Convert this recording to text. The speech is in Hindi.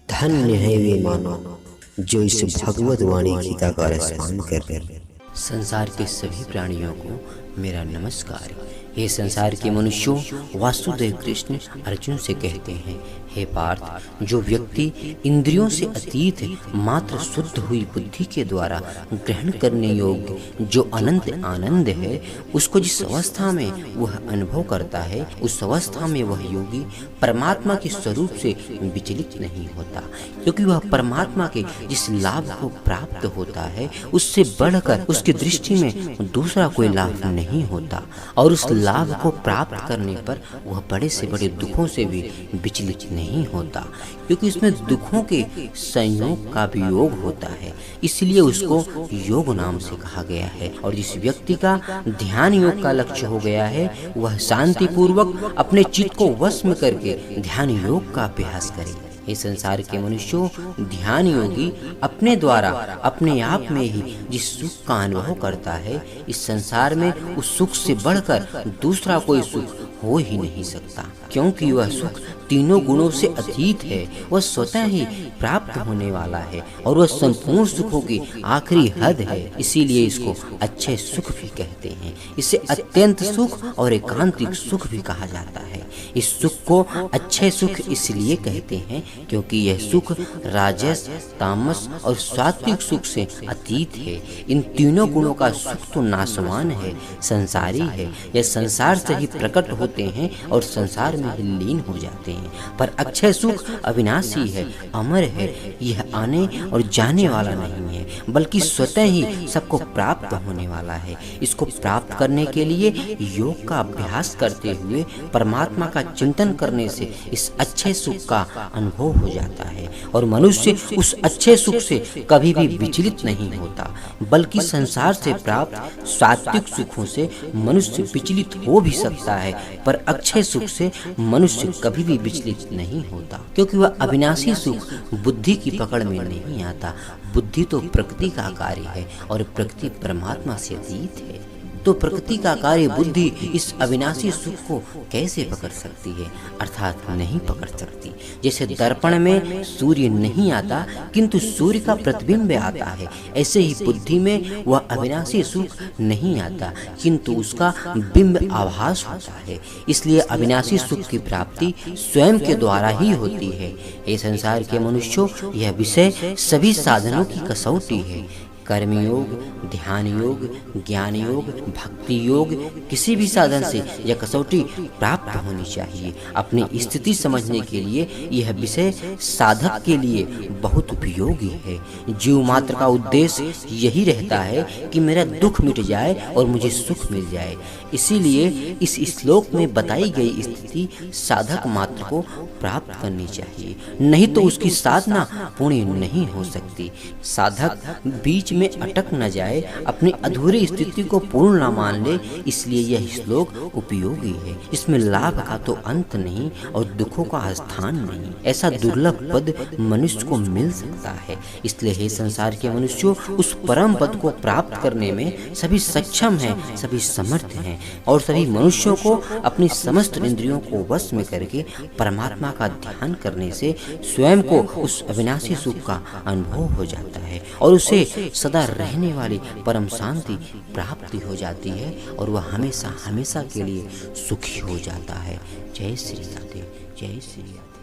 धन्य है वे मानव जो इस भगवत वाणी गीता का रसपान कर। संसार के सभी प्राणियों को मेरा नमस्कार। हे संसार के मनुष्यों, वासुदेव कृष्ण अर्जुन से कहते हैं, हे पार्थ, जो व्यक्ति इंद्रियों से अतीत मात्र शुद्ध हुई बुद्धि के द्वारा ग्रहण करने योग्य जो अनंत आनंद है, उसको जिस अवस्था में वह अनुभव करता है, उस अवस्था में वह योगी परमात्मा के स्वरूप से विचलित नहीं होता, क्योंकि वह परमात्मा के जिस लाभ को प्राप्त होता है उससे बढ़कर उसकी दृष्टि में दूसरा कोई लाभ नहीं होता, और उस लाभ को प्राप्त करने पर वह बड़े से बड़े दुखों से भी विचलित नहीं होता, क्योंकि इसमें दुखों के संयोग का भी योग होता है, इसलिए उसको योग नाम से कहा गया है। और जिस व्यक्ति का ध्यान योग का लक्ष्य हो गया है, वह शांति पूर्वक अपने चित्त को वश में करके ध्यान योग का अभ्यास करे। इस संसार के मनुष्यों, ध्यान योगी अपने द्वारा अपने आप में ही जिस सुख का अनुभव करता है, इस संसार में उस सुख से बढ़कर दूसरा कोई सुख हो ही नहीं सकता, क्योंकि वह सुख तीनों गुणों से अतीत है, वह स्वतः ही प्राप्त होने वाला है और वह संपूर्ण सुखों की आखिरी हद है। इसीलिए इसको अच्छे सुख भी कहते हैं। इसे अत्यंत सुख और एकांतिक सुख भी कहा जाता है। इस सुख को अच्छे सुख इसलिए कहते हैं क्योंकि यह सुख राजस, तामस और सात्विक सुख से अतीत है। इन तीनों गुणों का सुख तो नाशवान है, संसारी है। यह संसार से ही प्रकट होते हैं और संसार में ही लीन हो जाते हैं, पर अक्षय सुख अविनाशी है, अमर है। यह आने और जाने वाला नहीं है, बल्कि स्वतः ही सबको प्राप्त होने वाला है। इसको प्राप्त करने के लिए योग का अभ्यास करते हुए परमात्मा का चिंतन करने से इस अच्छे सुख का अनुभव हो जाता है, और मनुष्य उस अच्छे सुख से कभी भी विचलित नहीं होता, बल्कि संसार से प्राप्त सात्विक सुखों से मनुष्य विचलित हो भी सकता है, पर अक्षय सुख से मनुष्य कभी भी विचलित नहीं होता, क्योंकि वह अविनाशी सुख बुद्धि की पकड़ में नहीं आता। बुद्धि तो प्रकृति का कार्य है और प्रकृति परमात्मा से अतीत है, तो प्रकृति का कार्य बुद्धि इस अविनाशी सुख को कैसे पकड़ सकती है? अर्थात नहीं पकड़ सकती। जैसे दर्पण में सूर्य नहीं आता किंतु सूर्य का प्रतिबिंब आता है, ऐसे ही बुद्धि में वह अविनाशी सुख नहीं आता किंतु उसका बिंब आभास होता है। इसलिए अविनाशी सुख की प्राप्ति स्वयं के द्वारा ही होती है। ये संसार के मनुष्यों, यह विषय सभी साधनों की कसौटी है। कर्मयोग, ध्यान योग, ज्ञान योग, भक्ति योग, किसी भी साधन से यह कसौटी प्राप्त होनी चाहिए। अपनी स्थिति समझने के लिए यह विषय साधक के लिए बहुत उपयोगी है। जीव मात्र का उद्देश्य यही रहता है कि मेरा दुख मिट जाए और मुझे सुख मिल जाए। इसीलिए इस श्लोक में बताई गई स्थिति साधक मात्र को प्राप्त करनी चाहिए, नहीं तो उसकी साधना पूर्ण नहीं हो सकती। साधक बीच में अटक न जाए, अपनी अधूरी स्थिति को पूर्ण न मान ले, इसलिए यह श्लोक उपयोगी है। इसमें लाभ का तो अंत नहीं और दुखों का स्थान नहीं। ऐसा दुर्लभ पद मनुष्य को मिल सकता है। इसलिए हे संसार के मनुष्यों, उस परम पद को प्राप्त करने में सभी सक्षम हैं, सभी समर्थ हैं, और सभी मनुष्यों को अपनी समस्त इंद्रियों को वश में करके परमात्मा का ध्यान करने से स्वयं को उस अविनाशी सुख का अनुभव हो जाता है और उसे सदा रहने वाली परम शांति प्राप्ति हो जाती है और वह हमेशा हमेशा के लिए सुखी हो जाता है। जय श्री राधे, जय श्री राधे।